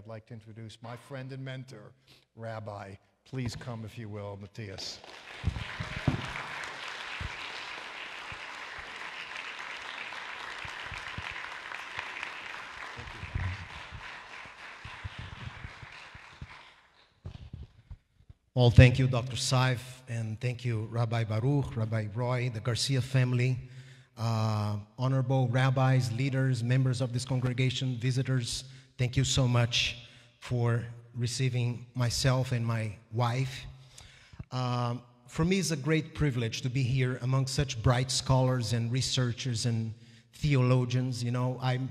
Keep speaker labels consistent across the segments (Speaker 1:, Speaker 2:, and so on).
Speaker 1: I'd like to introduce my friend and mentor, Rabbi. Please come, if you will, Matheus.
Speaker 2: Well, thank you, Dr. Saif, and thank you, Rabbi Baruch, Rabbi Roy, the Garcia family, honorable rabbis, leaders, members of this congregation, visitors. Thank you so much for receiving myself and my wife. For me, it's a great privilege to be here among such bright scholars and researchers and theologians. You know, I'm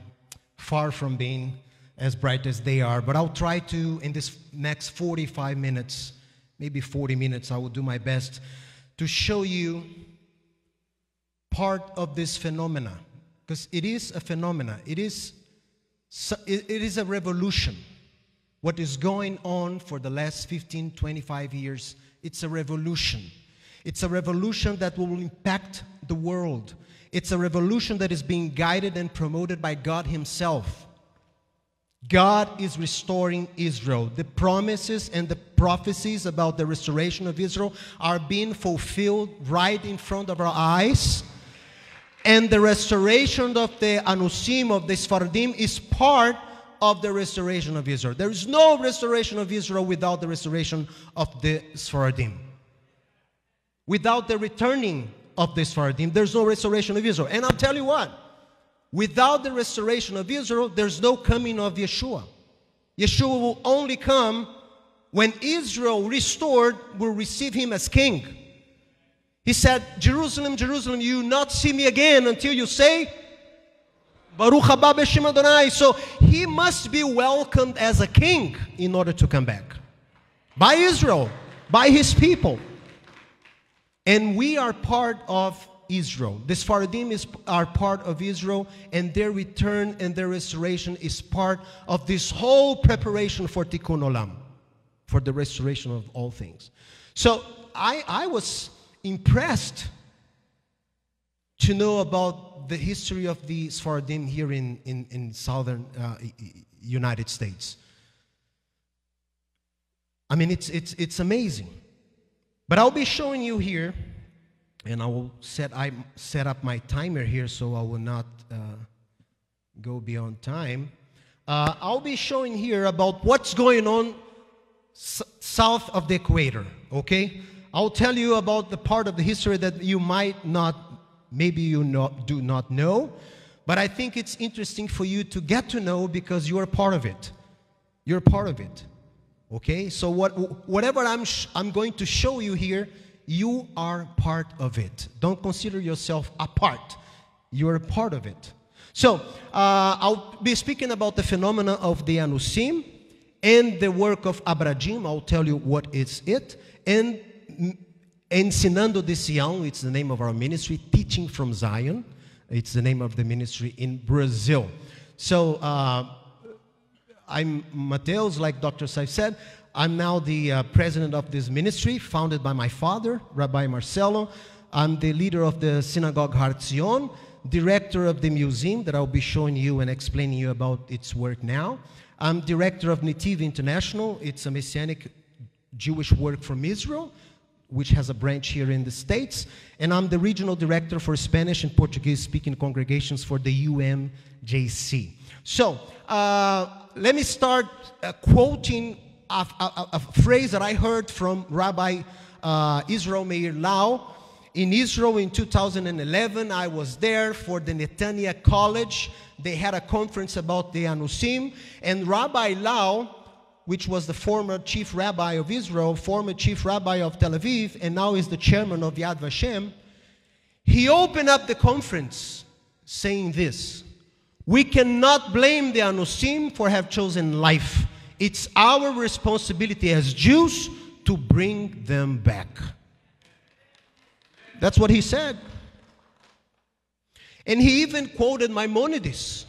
Speaker 2: far from being as bright as they are, but I'll try to, in this next 45 minutes, maybe 40 minutes, I will do my best to show you part of this phenomena, because it is a phenomena. It is a revolution. What is going on for the last 15, 25 years, it's a revolution. It's a revolution that will impact the world. It's a revolution that is being guided and promoted by God Himself. God is restoring Israel. The promises and the prophecies about the restoration of Israel are being fulfilled right in front of our eyes. And the restoration of the Anusim, of the Sephardim, is part of the restoration of Israel. There is no restoration of Israel without the restoration of the Sephardim. Without the returning of the Sephardim, there's no restoration of Israel. And I'll tell you what, without the restoration of Israel, there's no coming of Yeshua. Yeshua will only come when Israel restored will receive Him as king. He said, Jerusalem, Jerusalem, you will not see me again until you say, Baruch haba b'shem Adonai. So He must be welcomed as a king in order to come back. By Israel, by His people. And we are part of Israel. The Sephardim are part of Israel, and their return and their restoration is part of this whole preparation for Tikkun Olam, for the restoration of all things. So I was impressed to know about the history of the Sephardim here in southern United States. I mean, it's amazing. But I'll be showing you here, and I will set up my timer here so I will not go beyond time. I'll be showing here about what's going on south of the equator, okay? I'll tell you about the part of the history that you might not, maybe you do not know, but I think it's interesting for you to get to know because you are part of it. You're part of it, okay? So whatever I'm going to show you here, you are part of it. Don't consider yourself apart. You're a part of it. So, I'll be speaking about the phenomena of the Anusim and the work of ABRADJIN. I'll tell you what is it. And Ensinando de Sião, it's the name of our ministry. Teaching from Zion, it's the name of the ministry in Brazil. So, I'm Matheus, like Dr. Saif said. I'm now the president of this ministry, founded by my father, Rabbi Marcelo. I'm the leader of the synagogue Har Zion, director of the museum that I'll be showing you and explaining you about its work now. I'm director of Nativ International. It's a Messianic Jewish work from Israel, which has a branch here in the States. And I'm the regional director for Spanish and Portuguese-speaking congregations for the UMJC. So, let me start quoting a phrase that I heard from Rabbi Israel Meir Lau. In Israel in 2011, I was there for the Netanya College. They had a conference about the Anusim. And Rabbi Lau, which was the former chief rabbi of Israel, former chief rabbi of Tel Aviv, and now is the chairman of Yad Vashem, he opened up the conference saying this: we cannot blame the Anusim for have chosen life. It's our responsibility as Jews to bring them back. That's what he said. And he even quoted Maimonides.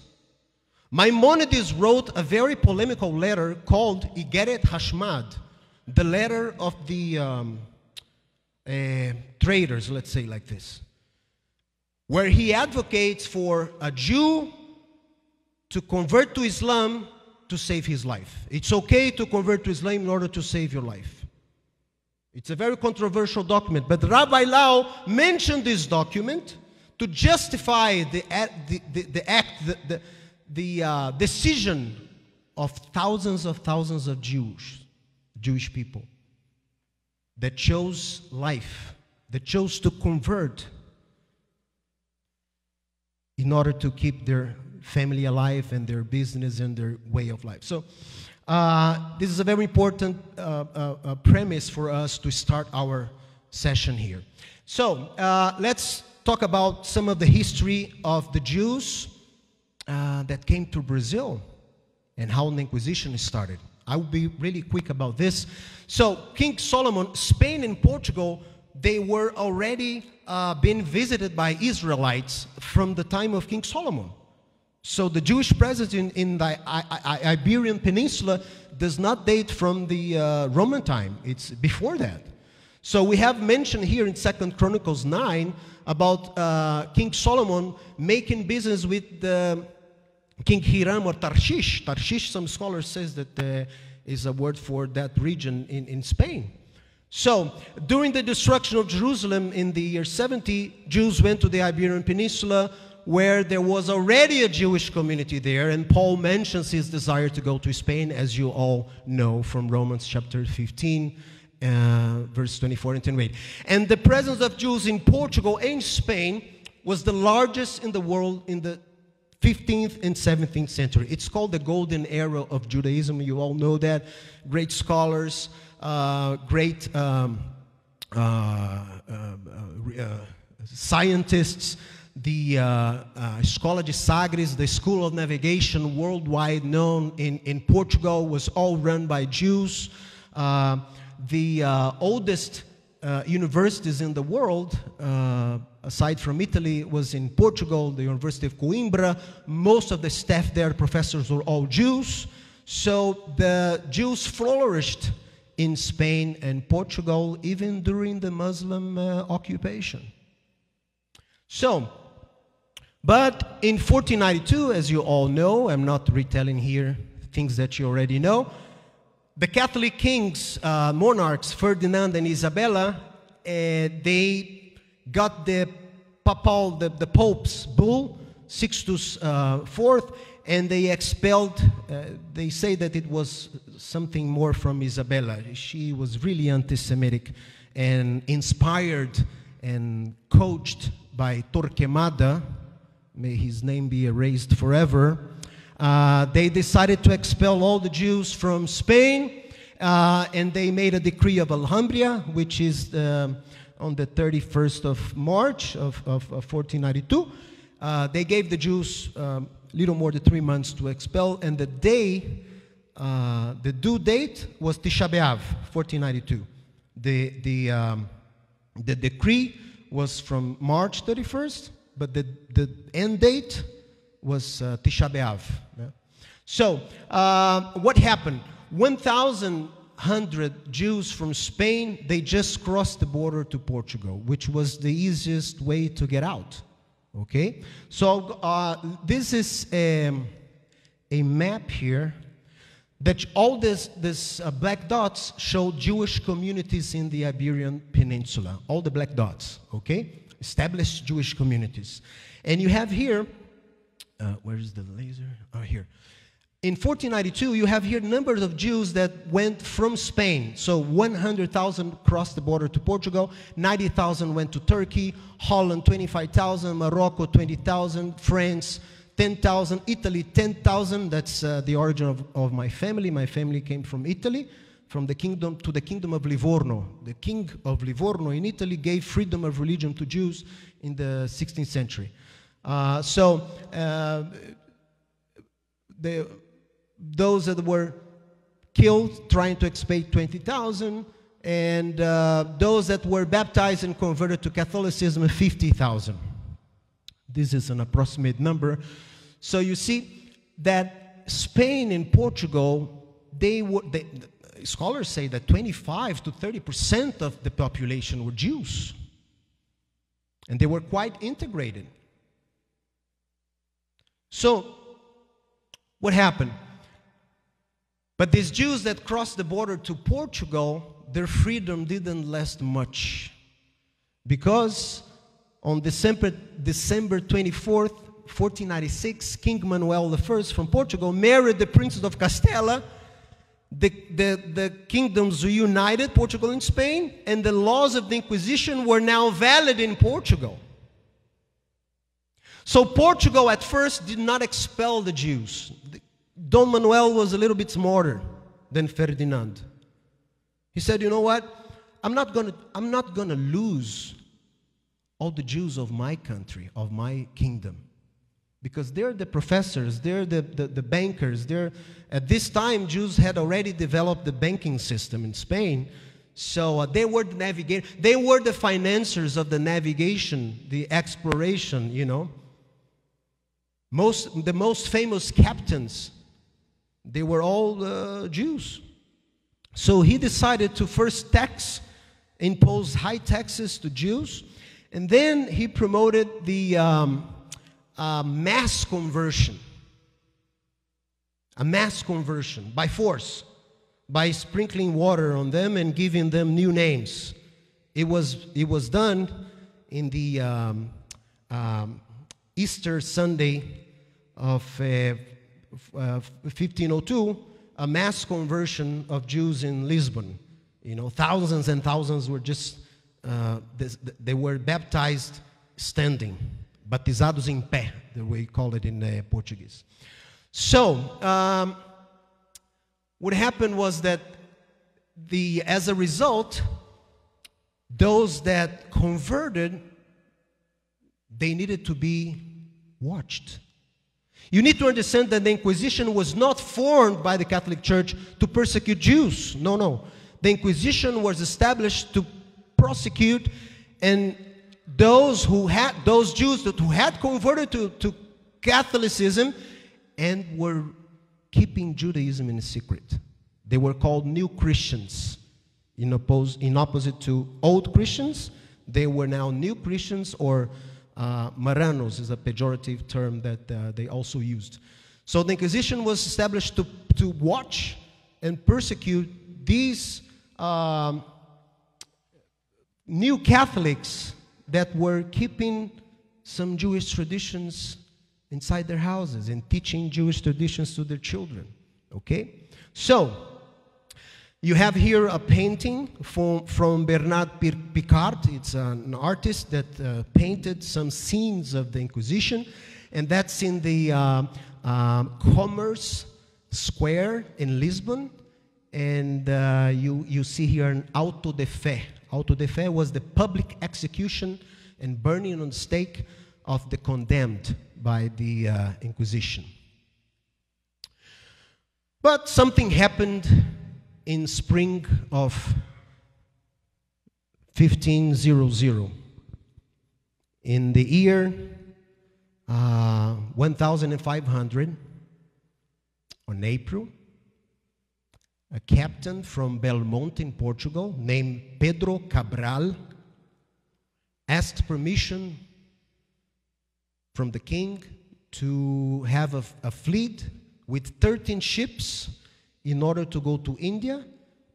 Speaker 2: Maimonides wrote a very polemical letter called Igeret Hashmad, the letter of the traitors, let's say like this, where he advocates for a Jew to convert to Islam to save his life. It's okay to convert to Islam in order to save your life. It's a very controversial document, but Rabbi Lau mentioned this document to justify the decision of thousands of Jewish people that chose life, that chose to convert in order to keep their family alive and their business and their way of life. So this is a very important premise for us to start our session here. So let's talk about some of the history of the Jews that came to Brazil and how the Inquisition started. I will be really quick about this. So King Solomon, Spain and Portugal, they were already being visited by Israelites from the time of King Solomon. So the Jewish presence in the Iberian Peninsula does not date from the Roman time. It's before that. So we have mentioned here in 2 Chronicles 9 about King Solomon making business with King Hiram or Tarshish. Tarshish, some scholars says that is a word for that region in Spain. So during the destruction of Jerusalem in the year 70, Jews went to the Iberian Peninsula, where there was already a Jewish community there, and Paul mentions his desire to go to Spain, as you all know from Romans chapter 15, verse 24 and 28. And the presence of Jews in Portugal and Spain was the largest in the world in the 15th and 17th century. It's called the golden era of Judaism. You all know that. Great scholars, great scientists, the Escola de Sagres, the School of Navigation, worldwide known in Portugal, was all run by Jews. The oldest universities in the world, aside from Italy, was in Portugal, the University of Coimbra. Most of the staff there, professors, were all Jews. So the Jews flourished in Spain and Portugal, even during the Muslim occupation. So, but in 1492, as you all know, I'm not retelling here things that you already know, the Catholic kings, monarchs, Ferdinand and Isabella, they got the Pope's bull, Sixtus IV, and they expelled, they say that it was something more from Isabella. She was really anti-Semitic and inspired and coached by Torquemada, may his name be erased forever. They decided to expel all the Jews from Spain, and they made a decree of Alhambra, which is on the 31st of March of 1492. They gave the Jews little more than 3 months to expel, and the due date was Tisha B'Av, 1492. The decree was from March 31st, but the end date was Tisha B'Av. Yeah. So, what happened? 1,100 Jews from Spain, they just crossed the border to Portugal, which was the easiest way to get out. Okay? So, this is a map here that all these black dots show Jewish communities in the Iberian Peninsula. All the black dots, okay? Established Jewish communities. And you have here, where is the laser? Oh, here. In 1492, you have here numbers of Jews that went from Spain. So 100,000 crossed the border to Portugal, 90,000 went to Turkey, Holland 25,000, Morocco 20,000, France 10,000, Italy 10,000. That's the origin of my family. My family came from Italy, from the kingdom to the kingdom of Livorno. The king of Livorno in Italy gave freedom of religion to Jews in the 16th century. Those that were killed trying to escape, 20,000, and those that were baptized and converted to Catholicism, 50,000. This is an approximate number. So you see that Spain and Portugal, scholars say that 25 to 30% of the population were Jews. And they were quite integrated. So, what happened? But these Jews that crossed the border to Portugal, their freedom didn't last much. Because on December 24th, 1496, King Manuel I from Portugal married the Princess of Castella. The kingdoms were united, Portugal and Spain, and the laws of the Inquisition were now valid in Portugal. So Portugal at first did not expel the Jews. Dom Manuel was a little bit smarter than Ferdinand. He said, you know what? I'm not gonna lose all the Jews of my country, of my kingdom. Because they're the professors, they're the bankers. At this time, Jews had already developed the banking system in Spain. So they were the navigators. They were the financiers of the navigation, the exploration, you know. The most famous captains, they were all Jews. So he decided to first impose high taxes to Jews. And then he promoted the mass conversion. A mass conversion by force, by sprinkling water on them and giving them new names. It was done in the Easter Sunday of 1502, a mass conversion of Jews in Lisbon. You know, thousands and thousands were just, they were baptized standing. Batizados em pé, the way you call it in Portuguese. So, what happened was that as a result, those that converted, they needed to be watched. You need to understand that the Inquisition was not formed by the Catholic Church to persecute Jews. No, no. The Inquisition was established to prosecute and those Jews who had converted to Catholicism and were keeping Judaism in secret. They were called new Christians. In opposite to old Christians, they were now new Christians, or Marranos is a pejorative term that they also used. So the Inquisition was established to watch and persecute these new Catholics that were keeping some Jewish traditions inside their houses and teaching Jewish traditions to their children. Okay? So, you have here a painting from Bernard Picard. It's an artist that painted some scenes of the Inquisition, and that's in the Commerce Square in Lisbon. And you see here an auto de fé. Auto de fé was the public execution and burning on the stake of the condemned by the Inquisition. But something happened in spring of 1500. In the year 1500, on April, a captain from Belmonte in Portugal named Pedro Cabral asked permission from the king to have a fleet with 13 ships in order to go to India,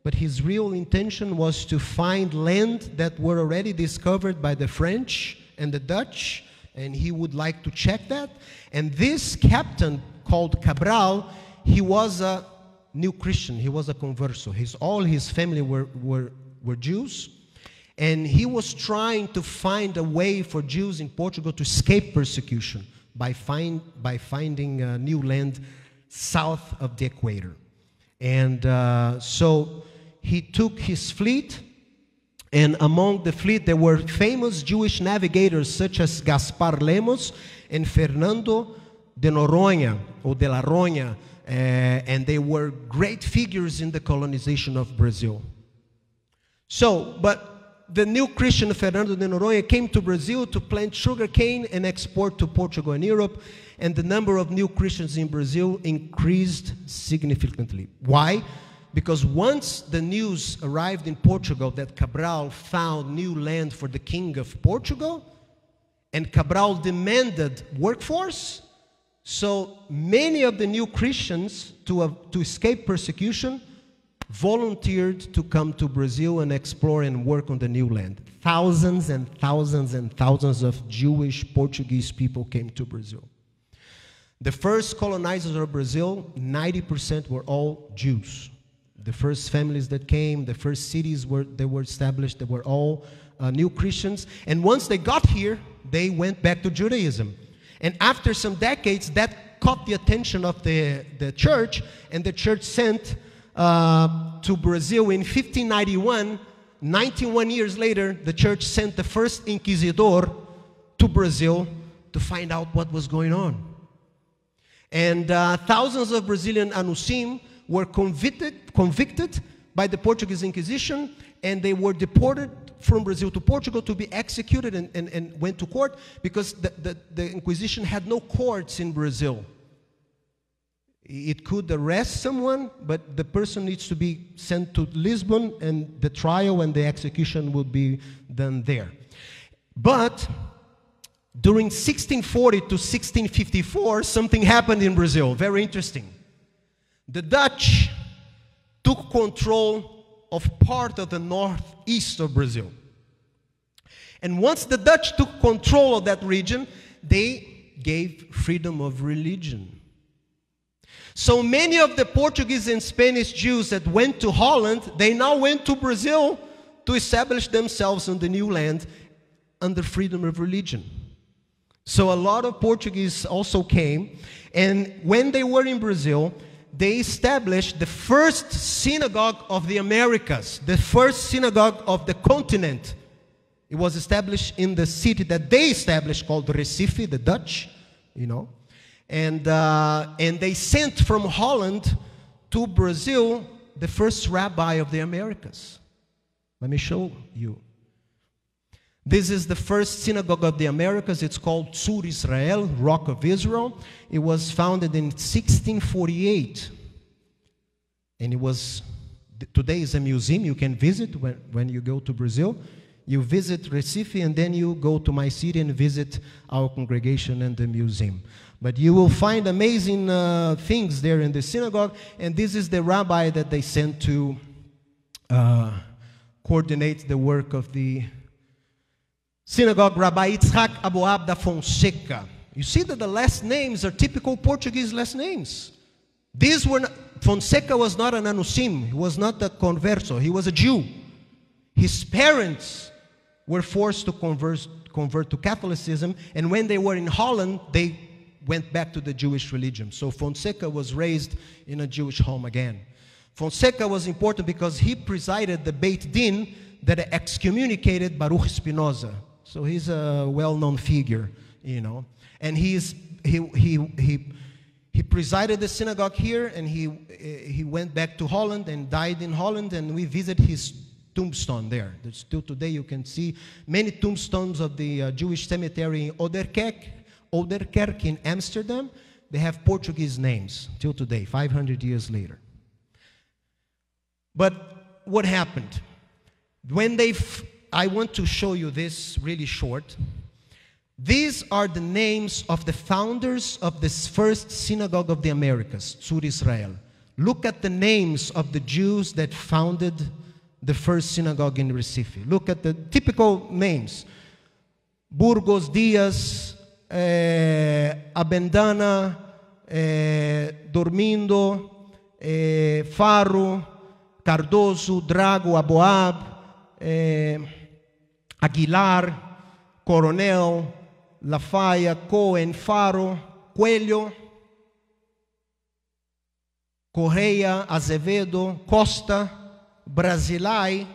Speaker 2: but his real intention was to find land that were already discovered by the French and the Dutch, and he would like to check that. And this captain called Cabral, he was a new Christian, he was a converso. All his family were Jews, and he was trying to find a way for Jews in Portugal to escape persecution by finding new land south of the equator. And so he took his fleet, and among the fleet there were famous Jewish navigators such as Gaspar Lemos and Fernando de Noronha, or de la Ronha, and they were great figures in the colonization of Brazil. So, but the new Christian Fernando de Noronha came to Brazil to plant sugarcane and export to Portugal and Europe, and the number of new Christians in Brazil increased significantly. Why? Because once the news arrived in Portugal that Cabral found new land for the king of Portugal, and Cabral demanded workforce, So many of the new Christians, to escape persecution, volunteered to come to Brazil and explore and work on the new land. Thousands and thousands and thousands of Jewish Portuguese people came to Brazil. The first colonizers of Brazil, 90% were all Jews. The first families that came, the first cities that were established, they were all new Christians. And once they got here, they went back to Judaism. And after some decades, that caught the attention of the church, and the church sent to Brazil in 1591. 91 years later, the church sent the first inquisidor to Brazil to find out what was going on. And thousands of Brazilian Anusim were convicted by the Portuguese Inquisition, and they were deported from Brazil to Portugal to be executed and went to court, because the Inquisition had no courts in Brazil. It could arrest someone, but the person needs to be sent to Lisbon, and the trial and the execution would be done there. But during 1640 to 1654, something happened in Brazil, very interesting. The Dutch took control of part of the northeast of Brazil. And once the Dutch took control of that region, they gave freedom of religion. So many of the Portuguese and Spanish Jews that went to Holland, they now went to Brazil to establish themselves on the new land under freedom of religion. So a lot of Portuguese also came, and when they were in Brazil, they established the first synagogue of the Americas, the first synagogue of the continent. It was established in the city that they established called Recife, the Dutch, you know. And they sent from Holland to Brazil the first rabbi of the Americas. Let me show you. This is the first synagogue of the Americas. It's called Sur Israel, Rock of Israel. It was founded in 1648. And it was, today is a museum you can visit when you go to Brazil. You visit Recife, and then you go to my city and visit our congregation and the museum. But you will find amazing things there in the synagogue, and this is the rabbi that they sent to coordinate the work of the synagogue, Rabbi Yitzhak Aboab da Fonseca. You see that the last names are typical Portuguese last names. These were not, Fonseca was not an Anusim, he was not a converso, he was a Jew. His parents were forced to convert to Catholicism, and when they were in Holland, they went back to the Jewish religion. So Fonseca was raised in a Jewish home again. Fonseca was important because he presided the Beit Din that excommunicated Baruch Spinoza. So he's a well-known figure, you know. And he presided the synagogue here, and he went back to Holland and died in Holland, and we visit his tombstone there. Still today you can see many tombstones of the Jewish cemetery in Ouderkerk in Amsterdam. They have Portuguese names till today, 500 years later. But what happened? I want to show you this really short. These are the names of the founders of this first synagogue of the Americas, Sur Israel. Look at the names of the Jews that founded the first synagogue in Recife. Look at the typical names. Burgos Dias, Abendana, Dormindo, Faro, Cardoso, Drago, Aboab, Aguilar, Coronel, Lafaya, Cohen, Faro, Coelho, Correia, Azevedo, Costa, Brasilai,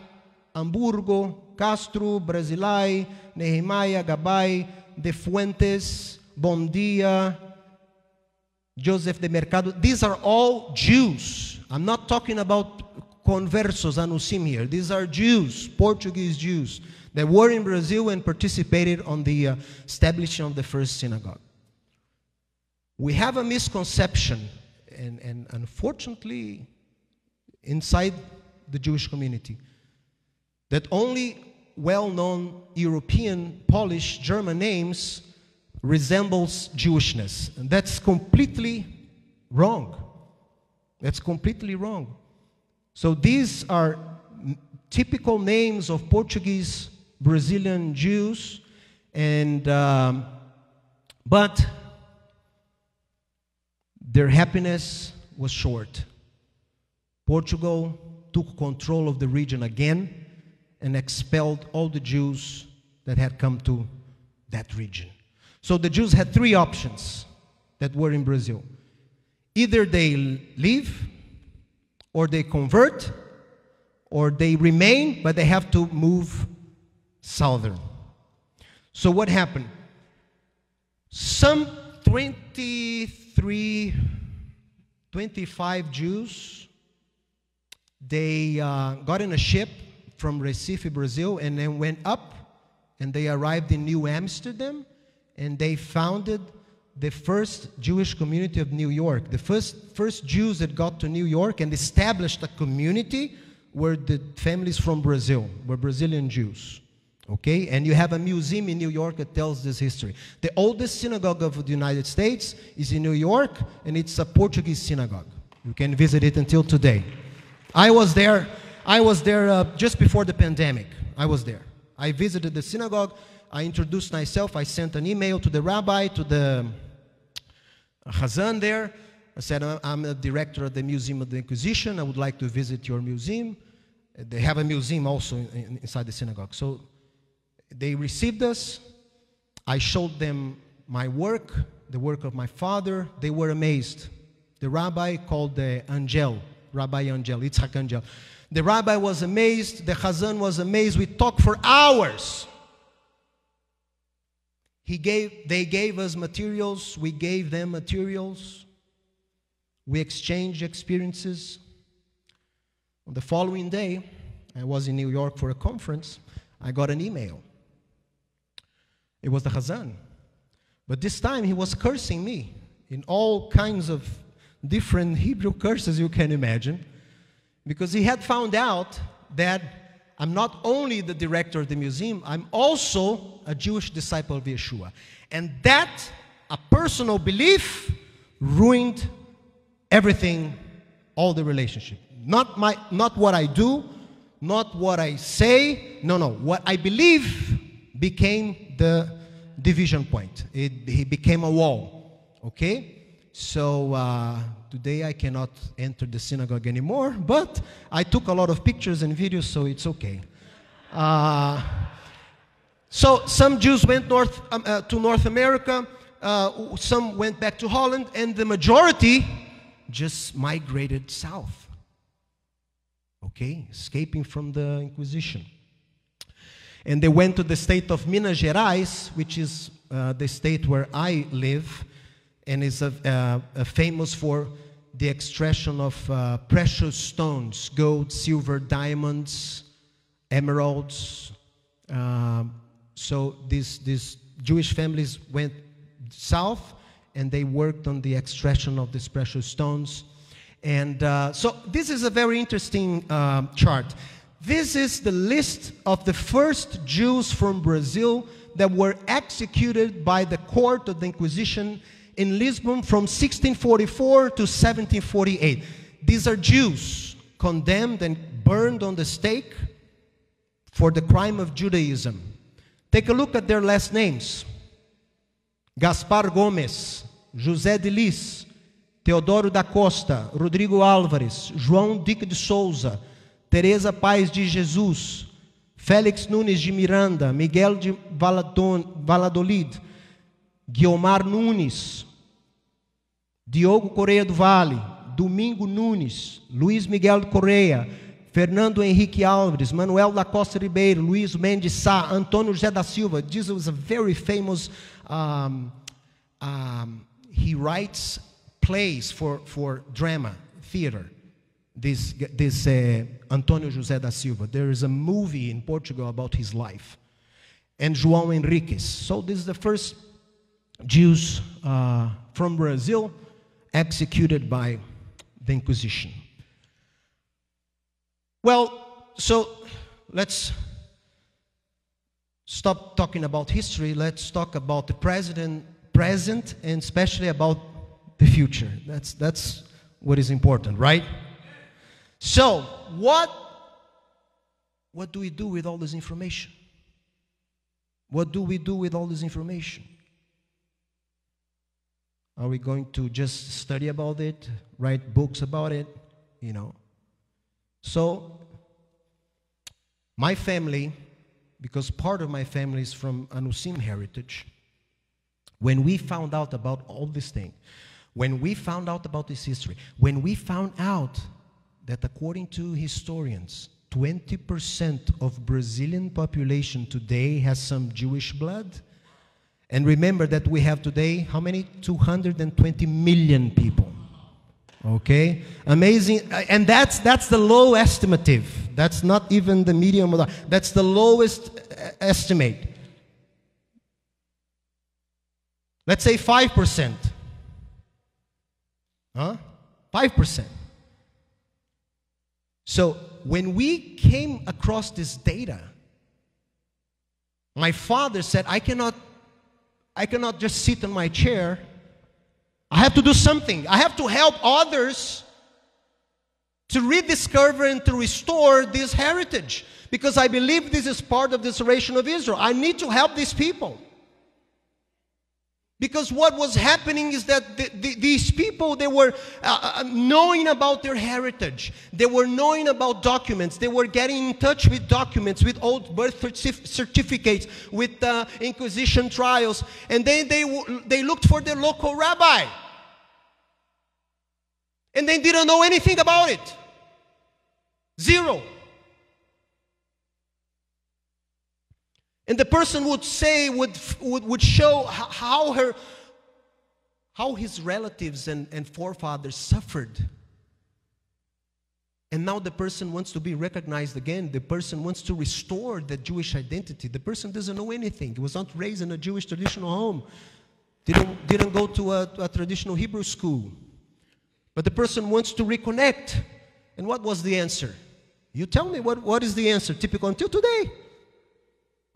Speaker 2: Hamburgo, Castro, Brasilai, Nehemiah, Gabay, De Fuentes, Bondia, Joseph de Mercado. These are all Jews. I'm not talking about conversos, Anusim here. These are Jews, Portuguese Jews, that were in Brazil and participated on the establishment of the first synagogue. We have a misconception, and unfortunately, inside the Jewish community, that only well-known European, Polish, German names resembles Jewishness. And that's completely wrong. That's completely wrong. So these are typical names of Portuguese Brazilian Jews, and but their happiness was short. Portugal took control of the region again and expelled all the Jews that had come to that region. So the Jews had three options that were in Brazil. Either they leave, or they convert, or they remain, but they have to move southern. So what happened? Some 25 Jews, they got in a ship from Recife, Brazil, and then went up, and they arrived in New Amsterdam, and they founded the first Jewish community of New York. The first Jews that got to New York and established a community were the families from Brazil, were Brazilian Jews. Okay, and you have a museum in New York that tells this history. The oldest synagogue of the United States is in New York, and it's a Portuguese synagogue. You can visit it until today. I was there just before the pandemic. I was there. I visited the synagogue. I introduced myself. I sent an email to the rabbi, to the Chazan there. I said, I'm the director of the Museum of the Inquisition. I would like to visit your museum. They have a museum also inside the synagogue. So they received us. I showed them my work, the work of my father. They were amazed. The rabbi called the Angel, Rabbi Angel, Yitzhak Angel. The rabbi was amazed. The Chazan was amazed. We talked for hours. They gave us materials. We gave them materials. We exchanged experiences. On the following day, I was in New York for a conference. I got an email. It was the Chazan. But this time he was cursing me in all kinds of different Hebrew curses you can imagine, because he had found out that I'm not only the director of the museum, I'm also a Jewish disciple of Yeshua. And that, a personal belief, ruined everything, all the relationship. Not what I do, not what I say, no, what I believe became the division point. It became a wall, okay? So today I cannot enter the synagogue anymore, but I took a lot of pictures and videos, so it's okay. So some Jews went to North America, some went back to Holland, and the majority just migrated south, okay, escaping from the Inquisition. And they went to the state of Minas Gerais, which is the state where I live, and is famous for the extraction of precious stones, gold, silver, diamonds, emeralds. So these Jewish families went south, and they worked on the extraction of these precious stones. And so this is a very interesting chart. This is the list of the first Jews from Brazil that were executed by the court of the Inquisition in Lisbon from 1644 to 1748. These are Jews condemned and burned on the stake for the crime of Judaism. Take a look at their last names. Gaspar Gomes, José de Lis, Teodoro da Costa, Rodrigo Álvares, João Dique de Souza, Teresa Paz de Jesus, Félix Nunes de Miranda, Miguel de Valladolid, Guiomar Nunes, Diogo Correia do Vale, Domingo Nunes, Luiz Miguel Correia, Fernando Henrique Álvares, Manuel da Costa Ribeiro, Luiz Mendes Sá, Antônio José da Silva. This was a very famous, he writes plays for drama, theater. This Antônio José da Silva. There is a movie in Portugal about his life. And João Henriques. So this is the first Jews from Brazil executed by the Inquisition. Well, so stop talking about history. Let's talk about the present, and especially about the future. That's what is important, right? So, what do we do with all this information? What do we do with all this information? Are we going to just study about it, write books about it, you know? So, my family, because part of my family is from Anusim heritage, when we found out about all this thing, when we found out about this history, when we found out that according to historians, 20% of Brazilian population today has some Jewish blood. And remember that we have today, how many? 220 million people. Okay? Amazing. And that's the low estimative. That's not even the medium. That's the lowest estimate. Let's say 5%. Huh? 5%. So, when we came across this data, my father said, I cannot just sit in my chair. I have to do something. I have to help others to rediscover and to restore this heritage. Because I believe this is part of the restoration of Israel. I need to help these people. Because what was happening is that these people, they were knowing about their heritage. They were knowing about documents. They were getting in touch with documents, with old birth certificates, with Inquisition trials. And then they looked for their local rabbi. And they didn't know anything about it. Zero. And the person would say, would show how his relatives and forefathers suffered. And now the person wants to be recognized again. The person wants to restore the Jewish identity. The person doesn't know anything. He was not raised in a Jewish traditional home. Didn't go to a traditional Hebrew school. But the person wants to reconnect. And what was the answer? You tell me, what is the answer? Typical until today.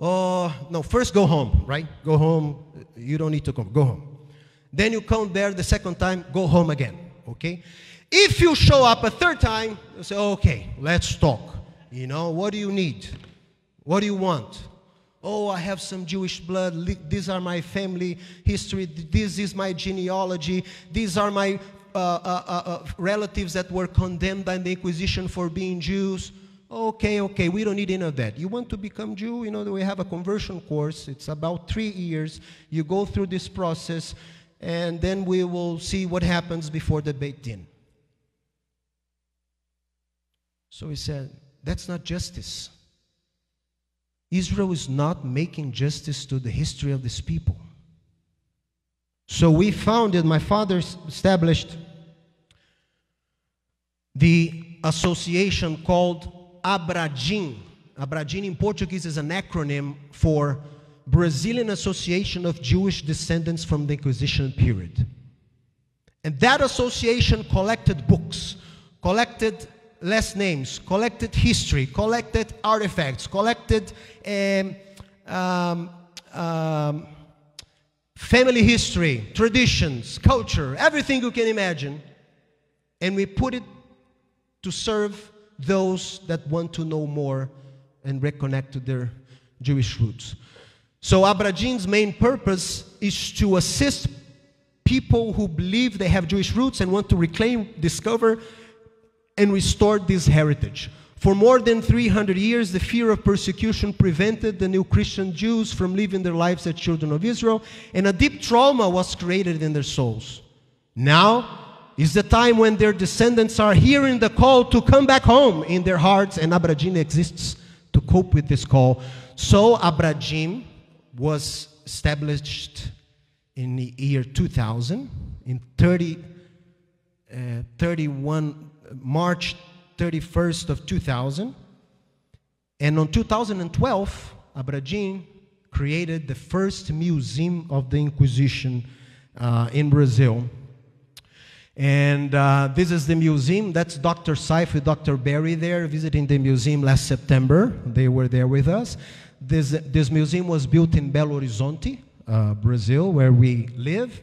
Speaker 2: Oh, no, first go home, right? Go home. You don't need to come. Go home. Then you come there the second time, go home again, okay? If you show up a third time, you say, okay, let's talk. You know, what do you need? What do you want? Oh, I have some Jewish blood. These are my family history. This is my genealogy. These are my relatives that were condemned by the Inquisition for being Jews. Okay, we don't need any of that. You want to become Jew? You know, we have a conversion course. It's about 3 years. You go through this process, and then we will see what happens before the Beit Din. So he said, that's not justice. Israel is not making justice to the history of these people. So we founded, my father established the association called ABRADJIN. ABRADJIN in Portuguese is an acronym for Brazilian Association of Jewish Descendants from the Inquisition period. And that association collected books, collected last names, collected history, collected artifacts, collected family history, traditions, culture, everything you can imagine. And we put it to serve those that want to know more and reconnect to their Jewish roots. So ABRADJIN's main purpose is to assist people who believe they have Jewish roots and want to reclaim, discover, and restore this heritage. For more than 300 years, the fear of persecution prevented the new Christian Jews from living their lives as children of Israel, and a deep trauma was created in their souls. Now is the time when their descendants are hearing the call to come back home in their hearts, and ABRADJIN exists to cope with this call. So ABRADJIN was established in the year 2000, in March 31st of 2000. And on 2012, ABRADJIN created the first museum of the Inquisition in Brazil. And this is the museum. That's Dr. Saif with Dr. Barry there visiting the museum last September. They were there with us. This museum was built in Belo Horizonte, Brazil, where we live.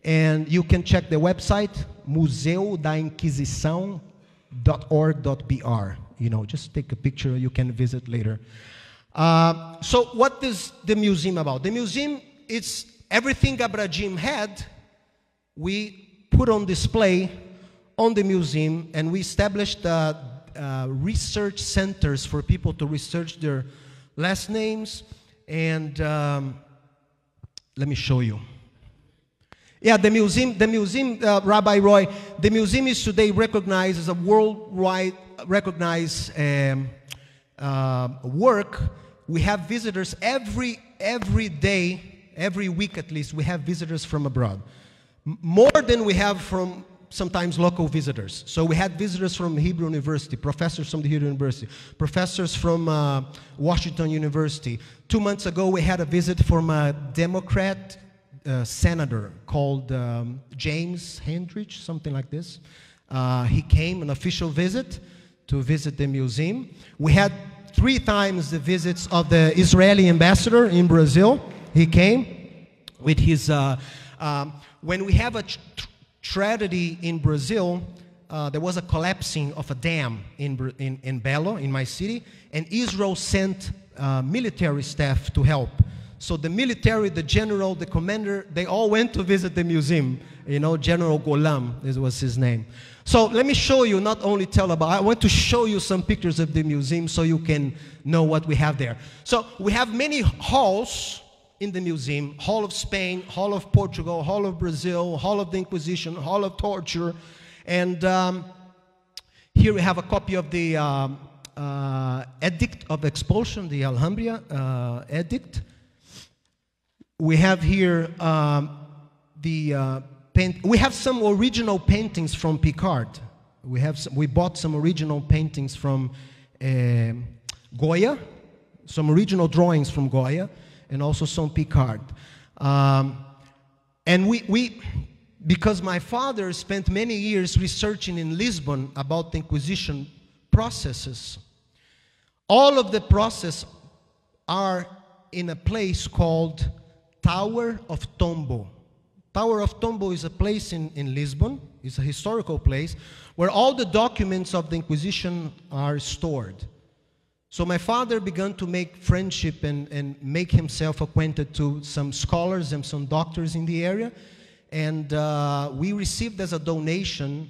Speaker 2: And you can check the website, museudainquisição.org.br. You know, just take a picture, you can visit later. So what is the museum about? The museum, it's everything ABRADJIN had, we put on display on the museum, and we established research centers for people to research their last names. And let me show you. Yeah, the museum, Rabbi Roy, the museum is today recognized as a worldwide recognized work. We have visitors every day, every week at least, we have visitors from abroad. More than we have from sometimes local visitors. So we had visitors from Hebrew University, professors from the Hebrew University, professors from Washington University. 2 months ago, we had a visit from a Democrat senator called James Hendrich, something like this. He came, an official visit, to visit the museum. We had 3 times the visits of the Israeli ambassador in Brazil. He came with his, when we have a tragedy in Brazil, there was a collapsing of a dam in Belo, in my city, and Israel sent military staff to help. So the military, the general, the commander, they all went to visit the museum. You know, General Golam, this was his name. So let me show you, not only tell about, I want to show you some pictures of the museum so you can know what we have there. So we have many halls in the museum: Hall of Spain, Hall of Portugal, Hall of Brazil, Hall of the Inquisition, Hall of Torture. And here we have a copy of the Edict of Expulsion, the Alhambra Edict. We have here we have some original paintings from Picard. We bought some original paintings from Goya, some original drawings from Goya, and also some Picard. And because my father spent many years researching in Lisbon about the Inquisition processes, all of the processes are in a place called Tower of Tombo. Tower of Tombo is a place in Lisbon. It's a historical place where all the documents of the Inquisition are stored. So my father began to make friendship and make himself acquainted to some scholars and some doctors in the area. And we received as a donation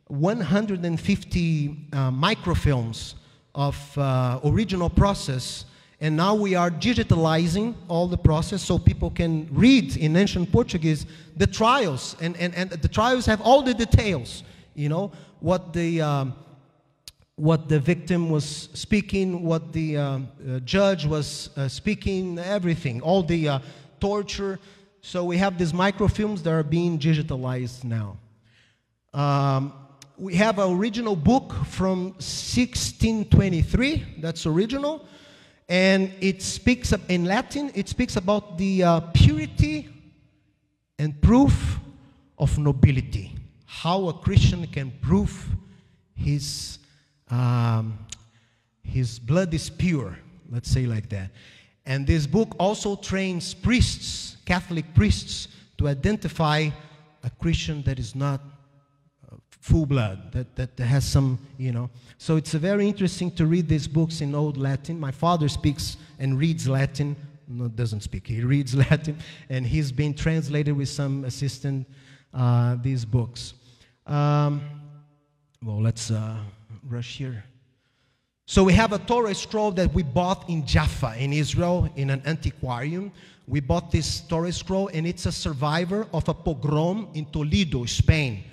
Speaker 2: 150 microfilms of original process. And now we are digitalizing all the process so people can read in ancient Portuguese the trials. And the trials have all the details, you know, what the victim was speaking, what the judge was speaking, everything, all the torture. So we have these microfilms that are being digitalized now. We have an original book from 1623, that's original. And it speaks in Latin, it speaks about the purity and proof of nobility. How a Christian can prove his blood is pure, let's say like that. And this book also trains priests, Catholic priests, to identify a Christian that is not full blood, that has some, you know. So it's very interesting to read these books in Old Latin. My father speaks and reads Latin. No, doesn't speak, he reads Latin. And he's been translated with some assistant, these books. Well, let's rush here. So we have a Torah scroll that we bought in Jaffa, in Israel, in an antiquarium. We bought this Torah scroll, and it's a survivor of a pogrom in Toledo, Spain.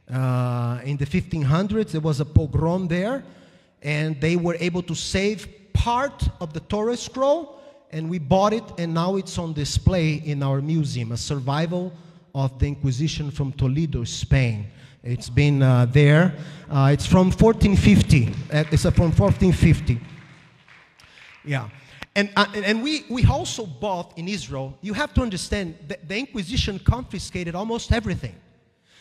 Speaker 2: In the 1500s, there was a pogrom there, and they were able to save part of the Torah scroll, and we bought it, and now it's on display in our museum, a survival of the Inquisition from Toledo, Spain. It's been there. It's from 1450. It's from 1450. Yeah. And we also bought in Israel, you have to understand, the Inquisition confiscated almost everything.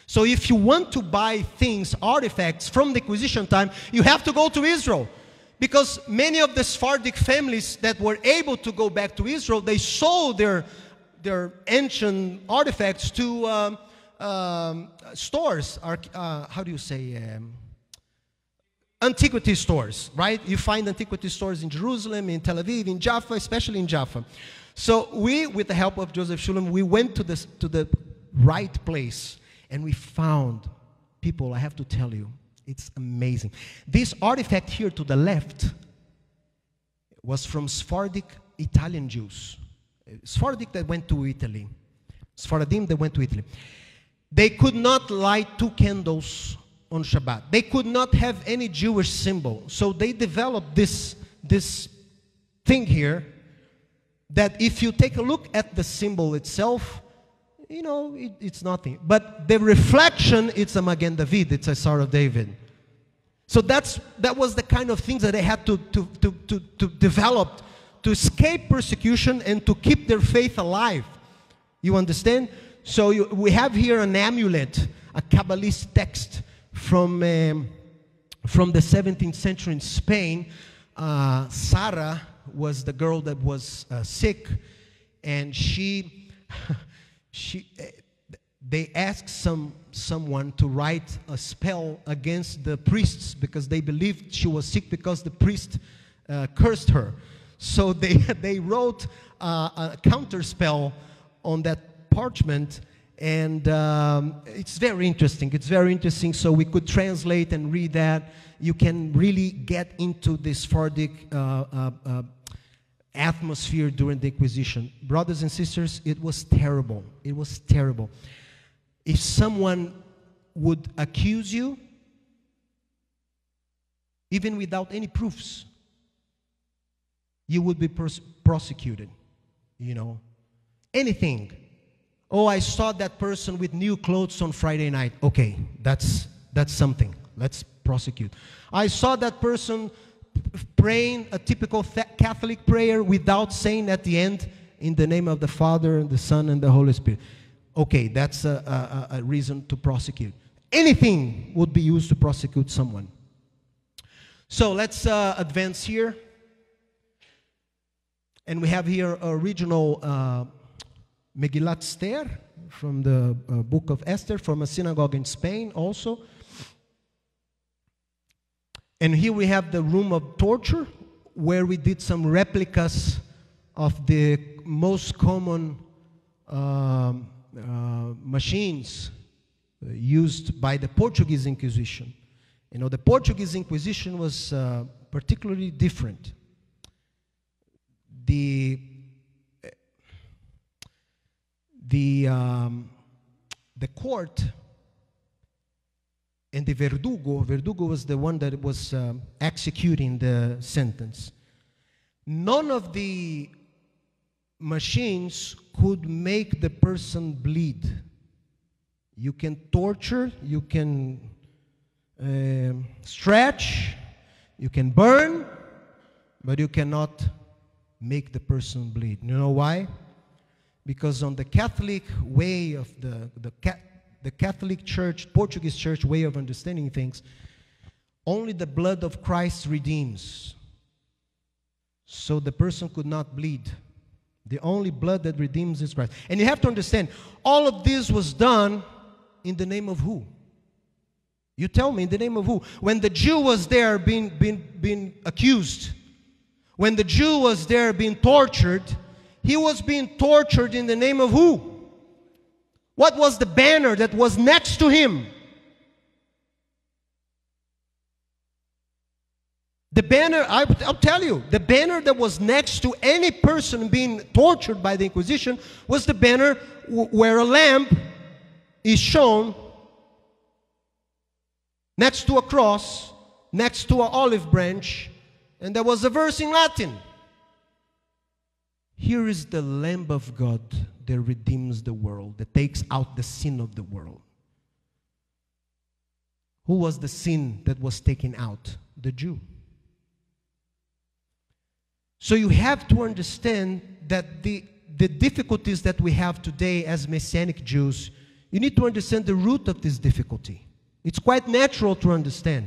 Speaker 2: So if you want to buy things, artifacts from the Inquisition time, you have to go to Israel. Because many of the Sephardic families that were able to go back to Israel, they sold their ancient artifacts to stores. How do you say? Antiquity stores, right? You find antiquity stores in Jerusalem, in Tel Aviv, in Jaffa, especially in Jaffa. So we, with the help of Joseph Shulam, we went to the right place, and we found people. I have to tell you, it's amazing. This artifact here to the left was from Sephardic Italian Jews. Sephardic that went to Italy. Sephardim that went to Italy. They could not light 2 candles on Shabbat. They could not have any Jewish symbol. So they developed this thing here that if you take a look at the symbol itself, you know, it's nothing. But the reflection, it's a Magen David, it's a Star of David. So that was the kind of things that they had to develop to escape persecution and to keep their faith alive. You understand? So we have here an amulet, a Kabbalist text from the 17th century in Spain. Sarah was the girl that was sick, and they asked someone to write a spell against the priests because they believed she was sick because the priest cursed her. So they wrote a counter spell on that parchment. And it's very interesting. It's very interesting. So we could translate and read that. You can really get into this Sephardic atmosphere during the Inquisition. Brothers and sisters, it was terrible. It was terrible. If someone would accuse you, even without any proofs, you would be prosecuted. You know, anything. Oh, I saw that person with new clothes on Friday night. Okay, that's something. Let's prosecute. I saw that person praying a typical Catholic prayer without saying at the end, in the name of the Father, and the Son, and the Holy Spirit. Okay, that's a reason to prosecute. Anything would be used to prosecute someone. So let's advance here. And we have here a original Megillat Esther from the book of Esther, from a synagogue in Spain also. And here we have the room of torture, where we did some replicas of the most common machines used by the Portuguese Inquisition. You know, the Portuguese Inquisition was particularly different. The court and the verdugo was the one that was executing the sentence. None of the machines could make the person bleed. You can torture, you can stretch, you can burn, but you cannot make the person bleed. You know why? Because on the Catholic way of the Catholic Church, Portuguese Church way of understanding things, only the blood of Christ redeems. So the person could not bleed. The only blood that redeems is Christ. And you have to understand, all of this was done in the name of who? You tell me, in the name of who? When the Jew was there being accused, when the Jew was there being tortured, he was being tortured in the name of who? What was the banner that was next to him? The banner, I'll tell you, the banner that was next to any person being tortured by the Inquisition was the banner where a lamp is shown next to a cross, next to an olive branch, and there was a verse in Latin. Here is the Lamb of God that redeems the world, that takes out the sin of the world. Who was the sin that was taken out? The Jew. So you have to understand that the difficulties that we have today as Messianic Jews, you need to understand the root of this difficulty. It's quite natural to understand.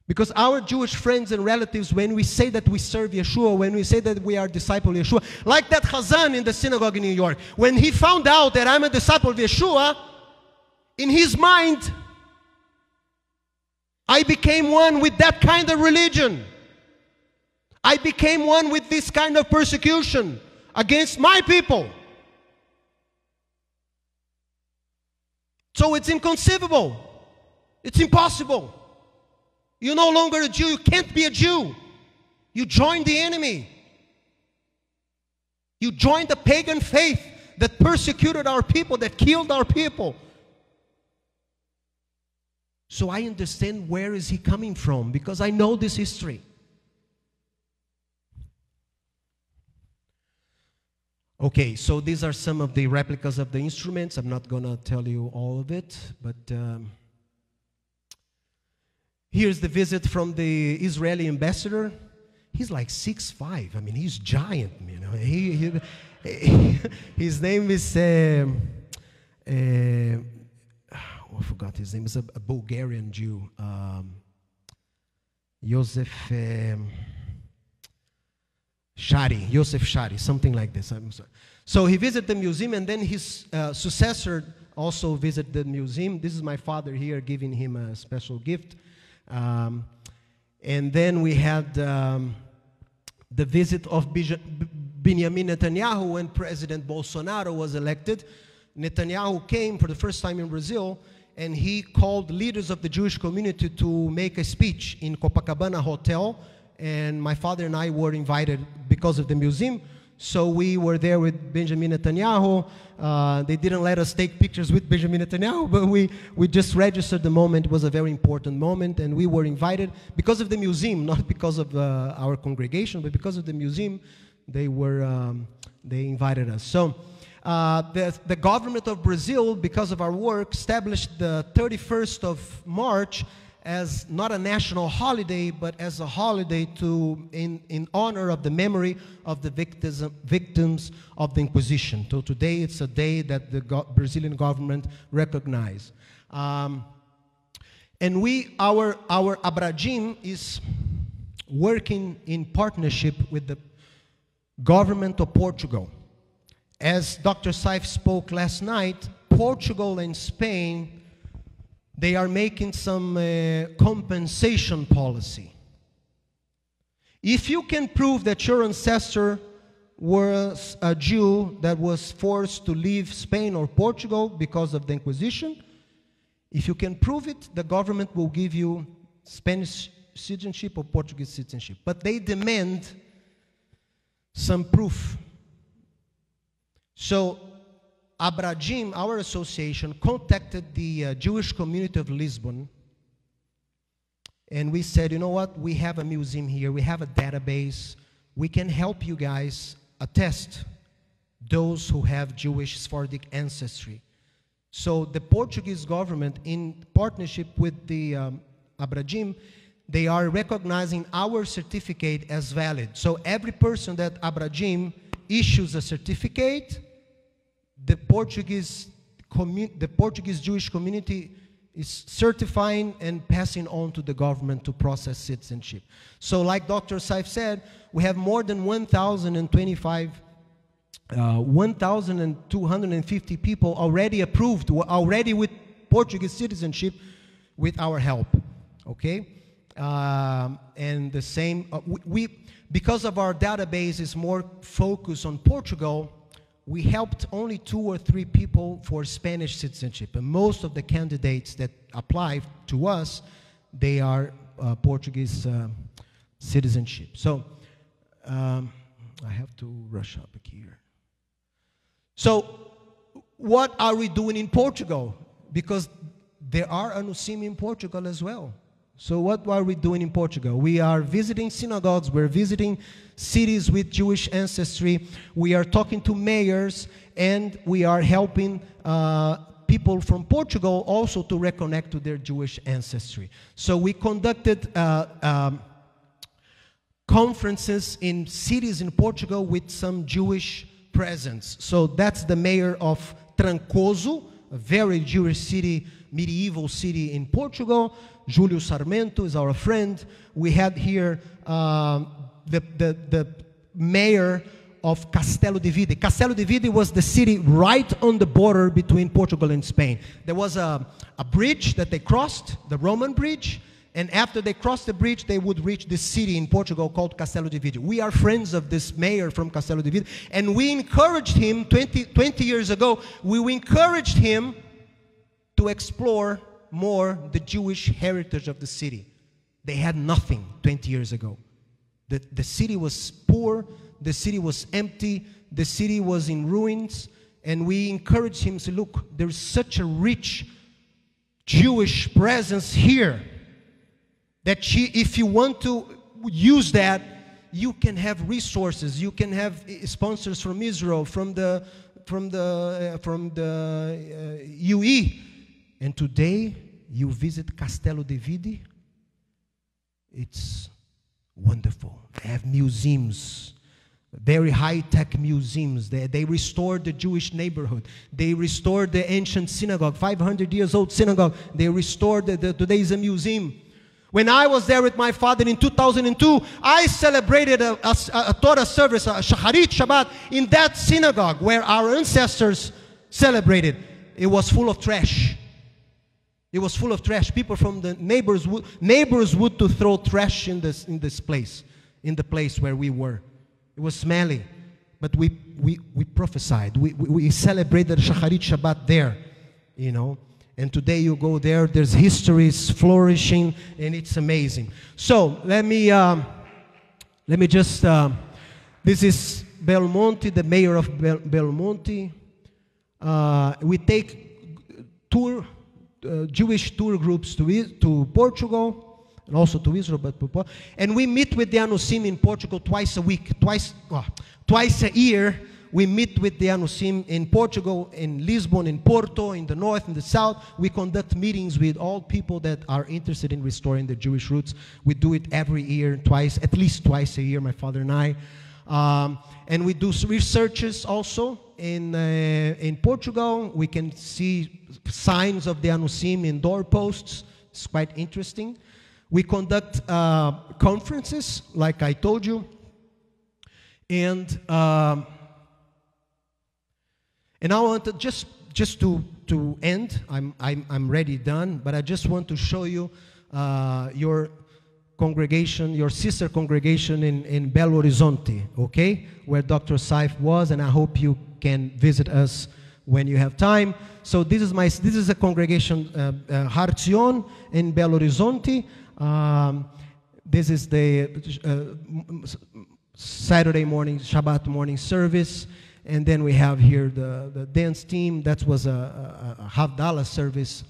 Speaker 2: Because our Jewish friends and relatives, when we say that we serve Yeshua, when we say that we are disciple of Yeshua, like that Chazan in the synagogue in New York, when he found out that I'm a disciple of Yeshua, in his mind, I became one with that kind of religion. I became one with this kind of persecution against my people. So it's inconceivable. It's impossible. You're no longer a Jew. You can't be a Jew. You joined the enemy. You joined the pagan faith that persecuted our people, that killed our people. So I understand where is he coming from, because I know this history. Okay, so these are some of the replicas of the instruments. I'm not going to tell you all of it, but here's the visit from the Israeli ambassador. He's like 6'5". I mean, he's giant, you know. His name is, I forgot his name. It's a Bulgarian Jew. Yosef Shari, something like this. I'm sorry. So he visited the museum, and then his successor also visited the museum. This is my father here giving him a special gift. And then we had the visit of Benjamin Netanyahu when President Bolsonaro was elected. Netanyahu came for the first time in Brazil, and he called leaders of the Jewish community to make a speech in Copacabana Hotel. And my father and I were invited because of the museum. So we were there with Benjamin Netanyahu. They didn't let us take pictures with Benjamin Netanyahu, but we just registered the moment. It was a very important moment, and we were invited because of the museum, not because of our congregation, but because of the museum. They invited us. So the government of Brazil, because of our work, established the 31st of March as not a national holiday, but as a holiday in honor of the memory of the victims of the Inquisition. So today it's a day that the Brazilian government recognized. And our ABRADJIN is working in partnership with the government of Portugal. As Dr. Saif spoke last night, Portugal and Spain, they are making some compensation policy. If you can prove that your ancestor was a Jew that was forced to leave Spain or Portugal because of the Inquisition, if you can prove it, the government will give you Spanish citizenship or Portuguese citizenship. But they demand some proof. So ABRADJIN, our association, contacted the Jewish community of Lisbon, and we said, you know what, we have a museum here, we have a database, we can help you guys attest those who have Jewish Sephardic ancestry. So the Portuguese government, in partnership with the ABRADJIN, they are recognizing our certificate as valid. So every person that ABRADJIN issues a certificate, the Portuguese Jewish community is certifying and passing on to the government to process citizenship. So like Dr. Saif said, we have more than 1,250 people already approved, already with Portuguese citizenship with our help, okay? And the same, because of our database is more focused on Portugal, we helped only 2 or 3 people for Spanish citizenship. And most of the candidates that apply to us, they are Portuguese citizenship. So I have to rush up here. So what are we doing in Portugal? Because there are Anusim in Portugal as well. So what are we doing in Portugal? We are visiting synagogues, we're visiting cities with Jewish ancestry, we are talking to mayors, and we are helping people from Portugal also to reconnect to their Jewish ancestry. So we conducted conferences in cities in Portugal with some Jewish presence. So that's the mayor of Trancoso, a very Jewish city, medieval city in Portugal. Julio Sarmento is our friend. We had here the mayor of Castelo de Vide. Castelo de Vide was the city right on the border between Portugal and Spain. There was a bridge that they crossed, the Roman bridge, and after they crossed the bridge, they would reach this city in Portugal called Castelo de Vide. We are friends of this mayor from Castelo de Vide, and we encouraged him 20 years ago, we encouraged him to explore more the Jewish heritage of the city. They had nothing 20 years ago. The city was poor, the city was empty, the city was in ruins, and we encouraged him to say, look, there's such a rich Jewish presence here that if you want to use that, you can have resources, you can have sponsors from Israel, from the UE. And today, you visit Castelo de Vide, it's wonderful. They have museums, very high-tech museums. They restored the Jewish neighborhood. They restored the ancient synagogue, 500 years old synagogue. They restored today is a museum. When I was there with my father in 2002, I celebrated a Torah service, a Shacharit Shabbat, in that synagogue where our ancestors celebrated. It was full of trash. It was full of trash. People from the neighbors would to throw trash in this place, in the place where we were. It was smelly, but we prophesied. We celebrated Shacharit Shabbat there, you know. And today you go there, there's histories flourishing, and it's amazing. So let me just. This is Belmonte, the mayor of Belmonte. We take Jewish tour groups to Portugal and also to Israel, and we meet with the Anusim in Portugal twice a week, twice a year. We meet with the Anusim in Portugal, in Lisbon, in Porto, in the north, in the south. We conduct meetings with all people that are interested in restoring the Jewish roots. We do it every year, at least twice a year, my father and I. And we do researches also in Portugal. We can see signs of the Anusim in doorposts. It's quite interesting. We conduct conferences, like I told you. And I want to just to end. I'm ready, done. But I just want to show you your congregation, your sister congregation in Belo Horizonte, okay, where Dr. Saif was, and I hope you can visit us when you have time. So this is a congregation, Har Zion in Belo Horizonte. This is the Saturday morning, Shabbat morning service. And then we have here the dance team. That was a Havdalah service.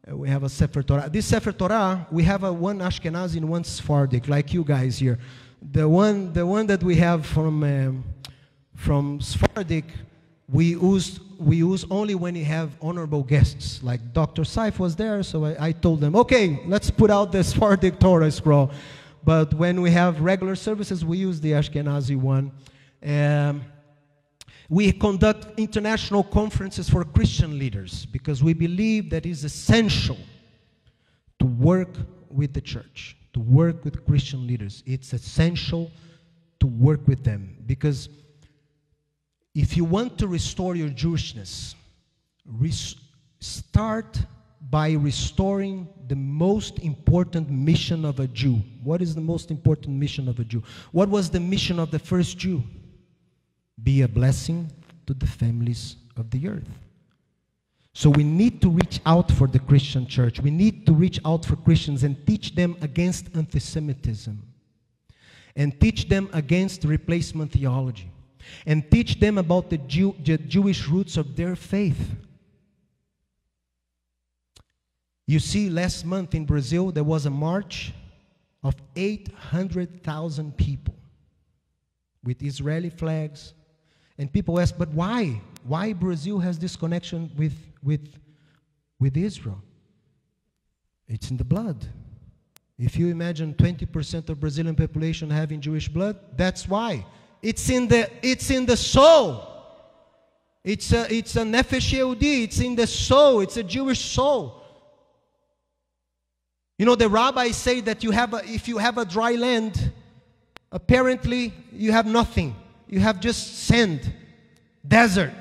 Speaker 2: We have a Sefer Torah. This Sefer Torah, we have one Ashkenazi and one Sephardic, like you guys here. The one that we have from Sephardic, we use only when you have honorable guests. Like Dr. Saif was there, so I told them, okay, let's put out the Sephardic Torah scroll. But when we have regular services, we use the Ashkenazi one. We conduct international conferences for Christian leaders because we believe that it's essential to work with the church, to work with Christian leaders. It's essential to work with them because if you want to restore your Jewishness, start by restoring the most important mission of a Jew. What is the most important mission of a Jew? What was the mission of the first Jew? Be a blessing to the families of the earth. So we need to reach out for the Christian church. We need to reach out for Christians and teach them against anti-Semitism. And teach them against replacement theology. And teach them about the Jewish roots of their faith. You see, last month in Brazil, there was a march of 800,000 people with Israeli flags. And people ask, but why? Why Brazil has this connection with Israel? It's in the blood. If you imagine 20% of Brazilian population having Jewish blood, that's why. It's in the soul. It's a nefesh Yehudi. It's in the soul. It's a Jewish soul. You know, the rabbis say that if you have a dry land, apparently you have nothing. You have just sand, desert.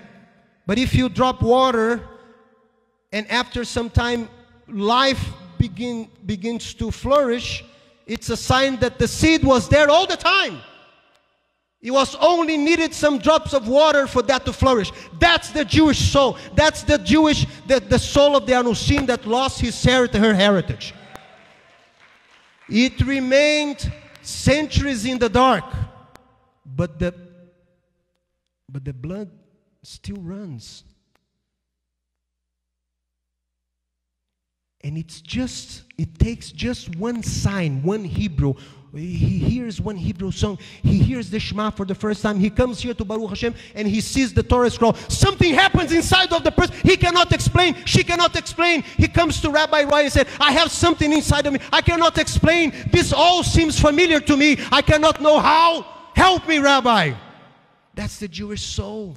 Speaker 2: But if you drop water, and after some time life begins to flourish, it's a sign that the seed was there all the time. It was only needed some drops of water for that to flourish. That's the Jewish soul. That's the soul of the Anusim that lost her heritage. It remained centuries in the dark, but the blood still runs. And it takes just one sign, one Hebrew. He hears one Hebrew song. He hears the Shema for the first time. He comes here to Baruch Hashem and he sees the Torah scroll. Something happens inside of the person. He cannot explain. She cannot explain. He comes to Rabbi Roy and said, I have something inside of me. I cannot explain. This all seems familiar to me. I cannot know how. Help me, Rabbi. That's the Jewish soul.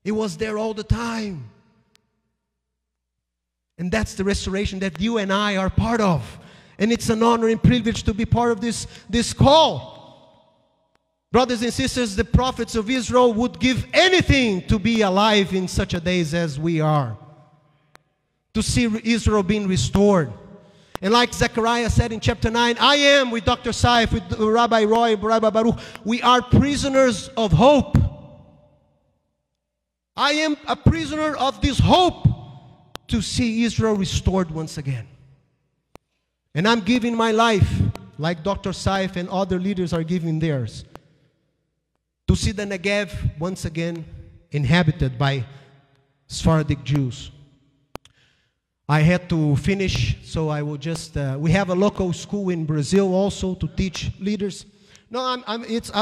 Speaker 2: It was there all the time. And that's the restoration that you and I are part of. And it's an honor and privilege to be part of this call. Brothers and sisters, the prophets of Israel would give anything to be alive in such a days as we are. To see Israel being restored. And like Zechariah said in chapter 9, I am, with Dr. Saif, with Rabbi Roy, Rabbi Baruch, we are prisoners of hope. I am a prisoner of this hope to see Israel restored once again. And I'm giving my life, like Dr. Saif and other leaders are giving theirs, to see the Negev once again inhabited by Sephardic Jews. I had to finish, so I will just, we have a local school in Brazil also to teach leaders. No, it's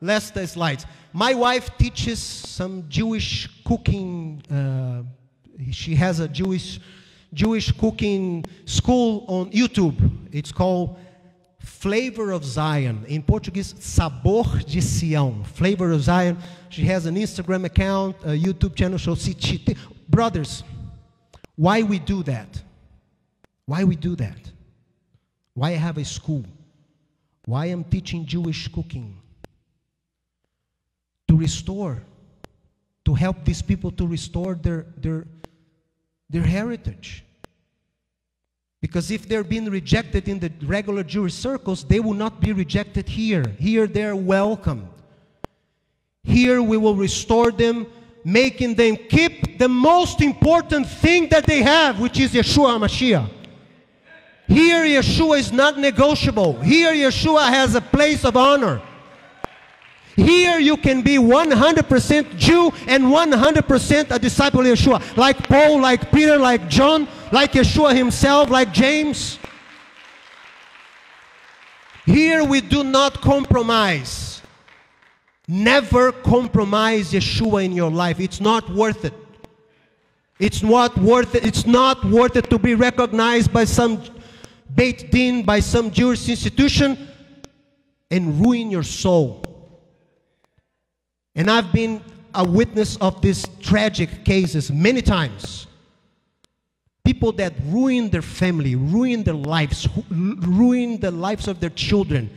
Speaker 2: less the slides. My wife teaches some Jewish cooking. She has a Jewish cooking school on YouTube. It's called Flavor of Zion. In Portuguese, Sabor de Sião. Flavor of Zion. She has an Instagram account, a YouTube channel. Brothers, why we do that? Why we do that? Why I have a school? Why I'm teaching Jewish cooking? To restore, to help these people to restore their heritage. Because if they're being rejected in the regular Jewish circles, they will not be rejected here. Here they're welcomed. Here we will restore them, making them keep the most important thing that they have, which is Yeshua HaMashiach. Here Yeshua is not negotiable. Here Yeshua has a place of honor. Here you can be 100% Jew and 100% a disciple of Yeshua. Like Paul, like Peter, like John, like Yeshua himself, like James. Here we do not compromise. Never compromise Yeshua in your life. It's not worth it. It's not worth it. It's not worth it to be recognized by some Beit Din, by some Jewish institution, and ruin your soul. And I've been a witness of these tragic cases many times. People that ruin their family, ruin their lives, ruin the lives of their children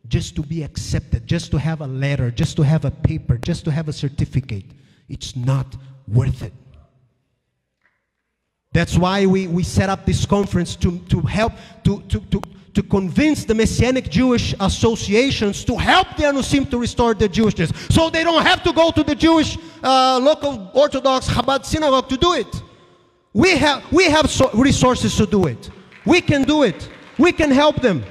Speaker 2: just to be accepted, just to have a letter, just to have a paper, just to have a certificate. It's not worth it. That's why we set up this conference to help, to convince the Messianic Jewish associations to help the Anusim to restore the Jewishness. So they don't have to go to the Jewish local Orthodox Chabad synagogue to do it. We have resources to do it. We can do it. We can help them.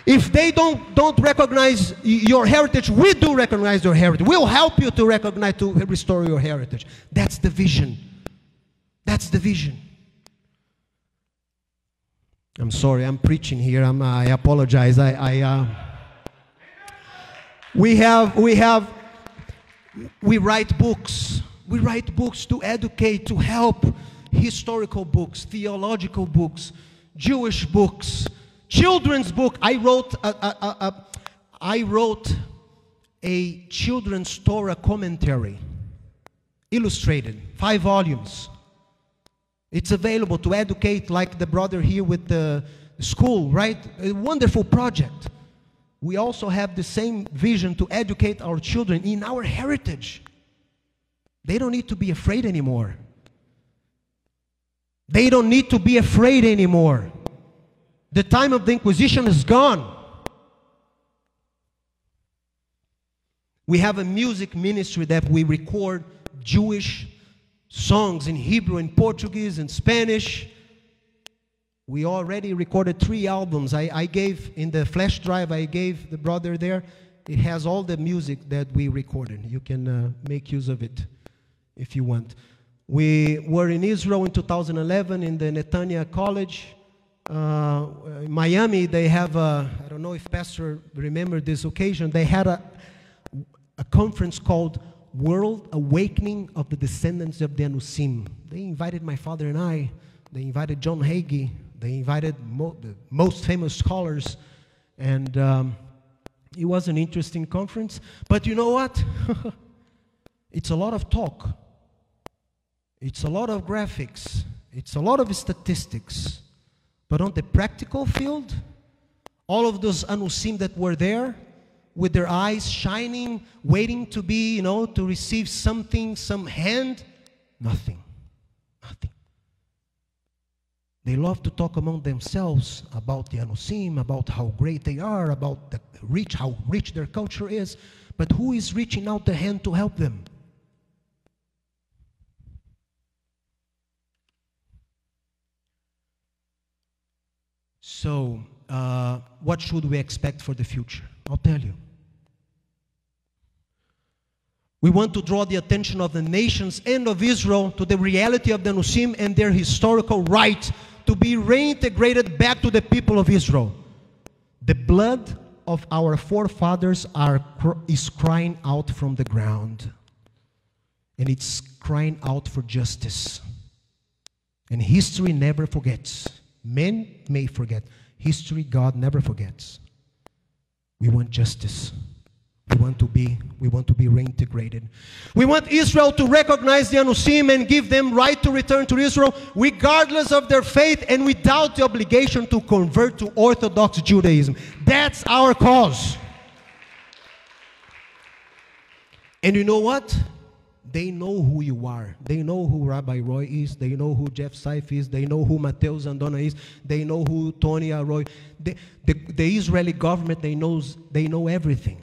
Speaker 2: If they don't recognize your heritage, we do recognize your heritage. We'll help you to recognize, to restore your heritage. That's the vision. That's the vision. I'm sorry, I'm preaching here. I apologize. We write books. We write books to educate, to help. Historical books, theological books, Jewish books, children's book. I wrote a children's Torah commentary, illustrated, 5 volumes. It's available to educate, like the brother here with the school, right? A wonderful project. We also have the same vision to educate our children in our heritage. They don't need to be afraid anymore. They don't need to be afraid anymore. The time of the Inquisition is gone. We have a music ministry that we record Jewish songs in Hebrew, in Portuguese, in Spanish. We already recorded 3 albums. I gave, in the flash drive, I gave the brother there. It has all the music that we recorded. You can make use of it if you want. We were in Israel in 2011 in the Netanya College. In Miami, they have I don't know if Pastor remembered this occasion, they had a conference called World Awakening of the Descendants of the Anusim. They invited my father and I. They invited John Hagee. They invited the most famous scholars. And it was an interesting conference. But you know what? It's a lot of talk. It's a lot of graphics. It's a lot of statistics. But on the practical field, all of those Anusim that were there, with their eyes shining, waiting to be, to receive something, some hand, nothing. Nothing. They love to talk among themselves about the Anusim, about how great they are, about how rich their culture is. But who is reaching out the hand to help them? So, what should we expect for the future? I'll tell you. We want to draw the attention of the nations and of Israel to the reality of the Anusim and their historical right to be reintegrated back to the people of Israel. The blood of our forefathers is crying out from the ground. And it's crying out for justice. And history never forgets. Men may forget. History, God never forgets. We want justice. We want to be reintegrated. We want Israel to recognize the Anusim and give them right to return to Israel, regardless of their faith and without the obligation to convert to Orthodox Judaism. That's our cause. And you know what? They know who you are. They know who Rabbi Roy is. They know who Jeff Seif is. They know who Matheus Zandona is. They know who Tony Arroyo. The Israeli government, they know everything.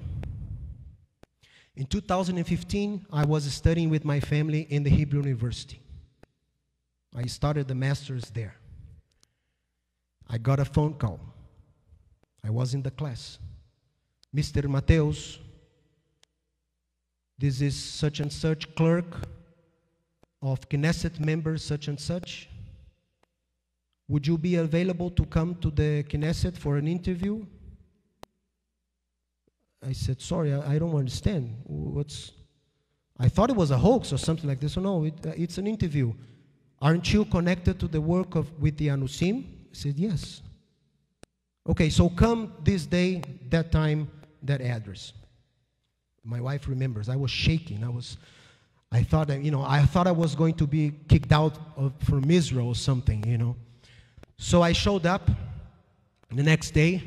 Speaker 2: In 2015, I was studying with my family in the Hebrew University. I started the master's there. I got a phone call. I was in the class. Mr. Matheus, this is such and such clerk of Knesset member such and such. Would you be available to come to the Knesset for an interview? I said, sorry, I don't understand. I thought it was a hoax or something like this. So no, it's an interview. Aren't you connected to the work with the Anusim? I said, yes. Okay, so come this day, that time, that address. My wife remembers. I was shaking. I thought I was going to be kicked out from Israel or something, So I showed up the next day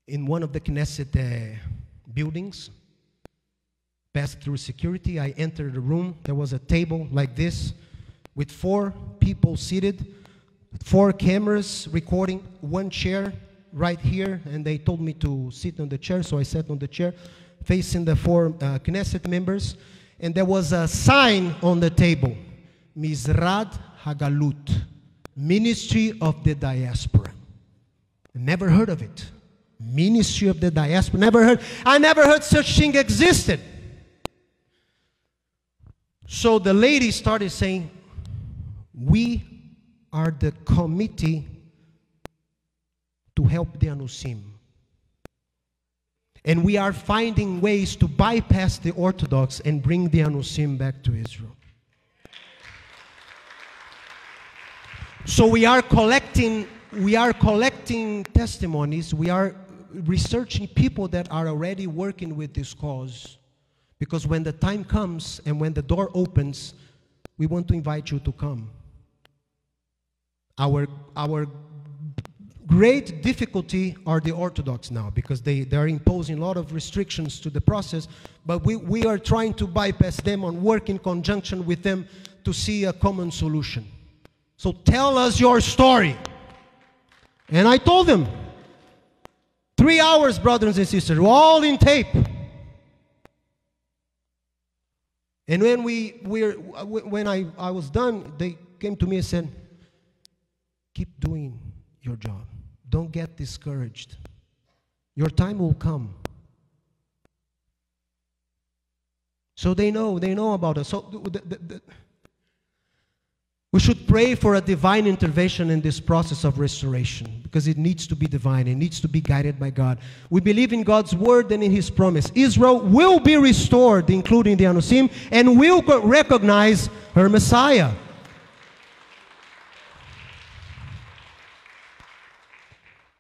Speaker 2: in one of the Knesset buildings, passed through security. I entered the room. There was a table like this with 4 people seated, 4 cameras recording, 1 chair right here, and they told me to sit on the chair, so I sat on the chair facing the 4 Knesset members, and there was a sign on the table, Mizrad Hagalut, Ministry of the Diaspora. Never heard of it. Ministry of the Diaspora, I never heard such thing existed. So the lady started saying, we are the committee to help the Anusim. And we are finding ways to bypass the Orthodox and bring the Anusim back to Israel. So we are collecting testimonies. We are researching people that are already working with this cause. Because when the time comes and when the door opens, we want to invite you to come. Our great difficulty are the Orthodox now, because they are imposing a lot of restrictions to the process, but we are trying to bypass them and work in conjunction with them to see a common solution. So tell us your story. And I told them, 3 hours, brothers and sisters, all in tape. And when I was done, they came to me and said, keep doing your job. Don't get discouraged. Your time will come. So they know about us. So we should pray for a divine intervention in this process of restoration, because it needs to be divine. It needs to be guided by God. We believe in God's word and in His promise. Israel will be restored, including the Anusim, and will recognize her Messiah.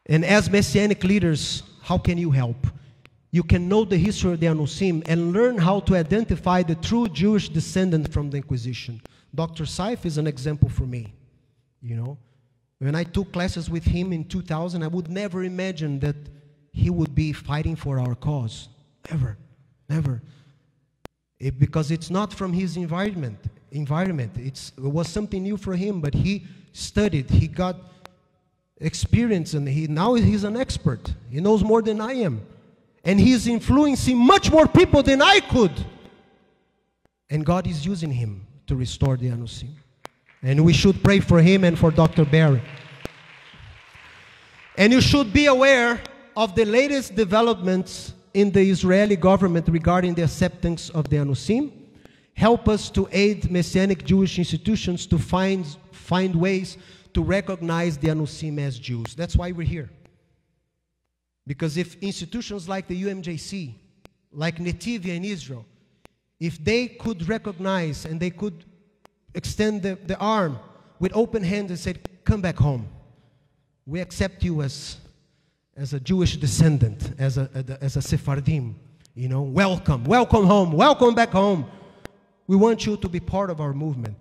Speaker 2: And as Messianic leaders, how can you help? You can know the history of the Anusim and learn how to identify the true Jewish descendant from the Inquisition. Dr. Saif is an example for me. You know, when I took classes with him in 2000, I would never imagine that he would be fighting for our cause. Never, never. Because it's not from his environment. It was something new for him, but he studied, he got experience, and now he's an expert. He knows more than I am. And he's influencing much more people than I could. And God is using him to restore the Anusim. And we should pray for him and for Dr. Barry. And you should be aware of the latest developments in the Israeli government regarding the acceptance of the Anusim. Help us to aid Messianic Jewish institutions to find ways to recognize the Anusim as Jews. That's why we're here. Because if institutions like the UMJC, like Netivia in Israel, if they could recognize and they could extend the arm with open hands and say, come back home. We accept you as a Jewish descendant, as a Sephardim. You know, welcome home, welcome back home. We want you to be part of our movement.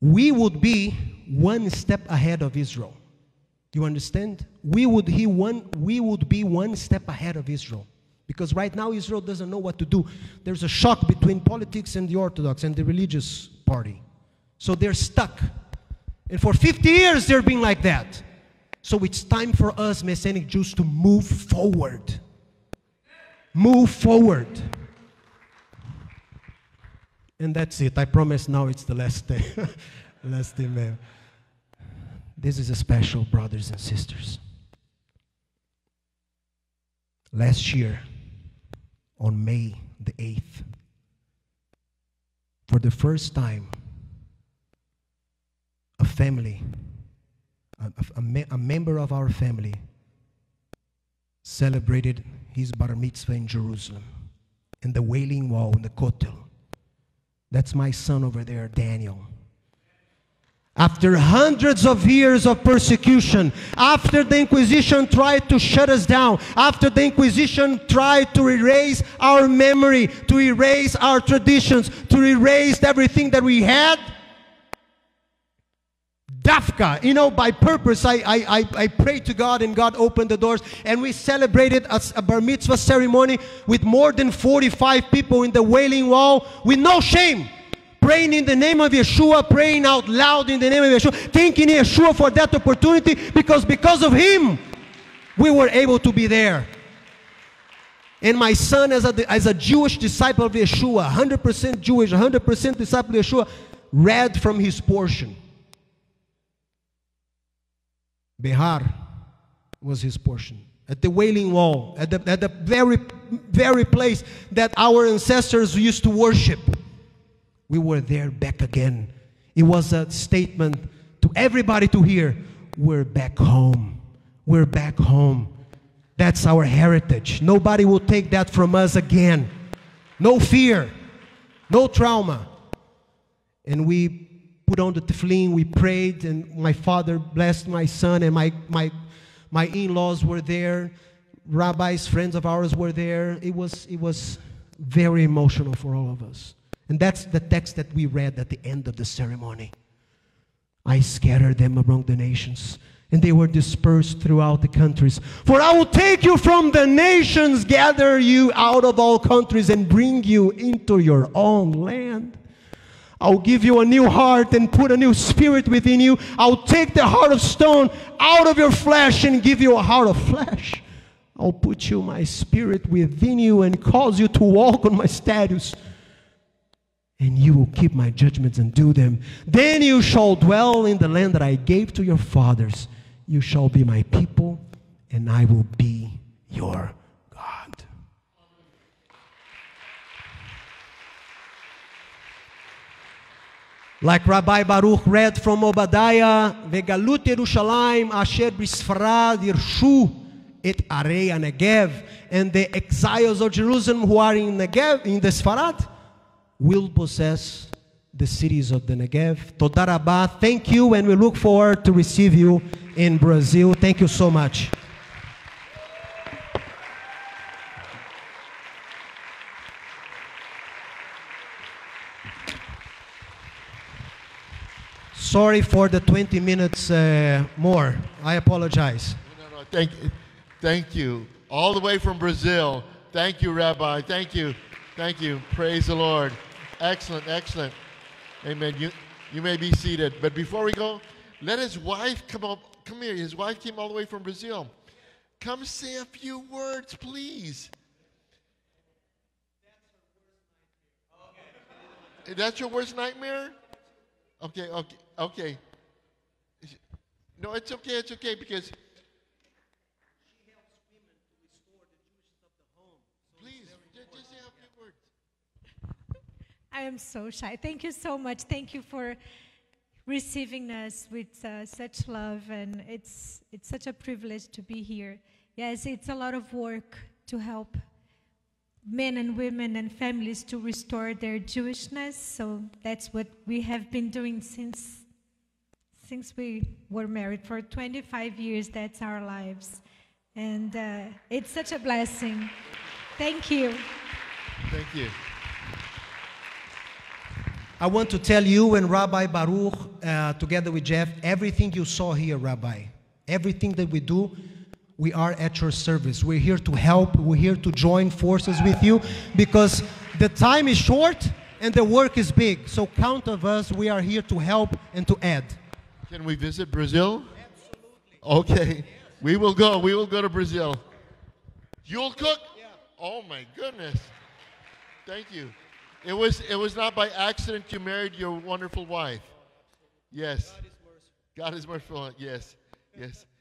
Speaker 2: We would be one step ahead of Israel. You understand? We would be one step ahead of Israel. Because right now Israel doesn't know what to do. There's a shock between politics and the Orthodox and the religious party. So they're stuck. And for 50 years they're being like that. So it's time for us Messianic Jews to move forward. Move forward. And that's it. I promise now it's the last day. Last email. This is a special, brothers and sisters. Last year, on May the 8th, for the first time, a family, a member of our family, celebrated his bar mitzvah in Jerusalem, in the Wailing Wall, in the Kotel. That's my son over there, Daniel. After hundreds of years of persecution, after the Inquisition tried to shut us down, after the Inquisition tried to erase our memory, to erase our traditions, to erase everything that we had, Dafka, you know, by purpose, I prayed to God and God opened the doors, and we celebrated a bar mitzvah ceremony with more than 45 people in the Wailing Wall with no shame. Praying in the name of Yeshua, praying out loud in the name of Yeshua, thanking Yeshua for that opportunity, because of him, we were able to be there. And my son, as a Jewish disciple of Yeshua, 100% Jewish, 100% disciple of Yeshua, read from his portion. Behar was his portion. At the Wailing Wall, at the very place that our ancestors used to worship. We were there back again. It was a statement to everybody to hear, we're back home. We're back home. That's our heritage. Nobody will take that from us again. No fear, no trauma. And we put on the tefillin, we prayed, and my father blessed my son, and my in-laws were there. Rabbis, friends of ours were there. It was very emotional for all of us. And that's the text that we read at the end of the ceremony. I scattered them among the nations, and they were dispersed throughout the countries. For I will take you from the nations, gather you out of all countries, and bring you into your own land. I'll give you a new heart and put a new spirit within you. I'll take the heart of stone out of your flesh and give you a heart of flesh. I'll put you my spirit within you and cause you to walk on my statutes. And you will keep my judgments and do them. Then you shall dwell in the land that I gave to your fathers. You shall be my people, and I will be your God. Like Rabbi Baruch read from Obadiah, Vegalut Yerushalayim asher b'sfarad yirshu et arei Negev, and the exiles of Jerusalem who are in Negev, in the Sfarad, will possess the cities of the Negev. Toda rabah, thank you, and we look forward to receive you in Brazil. Thank you so much. Sorry for the 20 minutes more. I apologize.
Speaker 3: No, thank you. All the way from Brazil. Thank you, Rabbi. Thank you. Thank you. Praise the Lord. Excellent, excellent. Amen. You may be seated. But before we go, let his wife come up. Come here. His wife came all the way from Brazil. Come say a few words, please. That's your worst nightmare? Okay, okay, okay. No, it's okay, because she helps women to restore the Jewishness of the home. So please, just say a few words.
Speaker 4: I am so shy. Thank you so much. Thank you for receiving us with such love, and it's such a privilege to be here. Yes, it's a lot of work to help men and women and families to restore their Jewishness. So that's what we have been doing since we were married for 25 years. That's our lives. And it's such a blessing. Thank you.
Speaker 3: Thank you.
Speaker 2: I want to tell you and Rabbi Baruch, together with Jeff, everything you saw here, Rabbi, everything that we do, we are at your service. We're here to help. We're here to join forces with you because the time is short and the work is big. So count of us. We are here to help and to add.
Speaker 3: Can we visit Brazil?
Speaker 2: Absolutely.
Speaker 3: Okay. Yes. We will go. We will go to Brazil. You'll cook?
Speaker 2: Yeah.
Speaker 3: Oh my goodness. Thank you. It was not by accident you married your wonderful wife. Yes.
Speaker 2: God is merciful.
Speaker 3: God is merciful. Yes. Yes.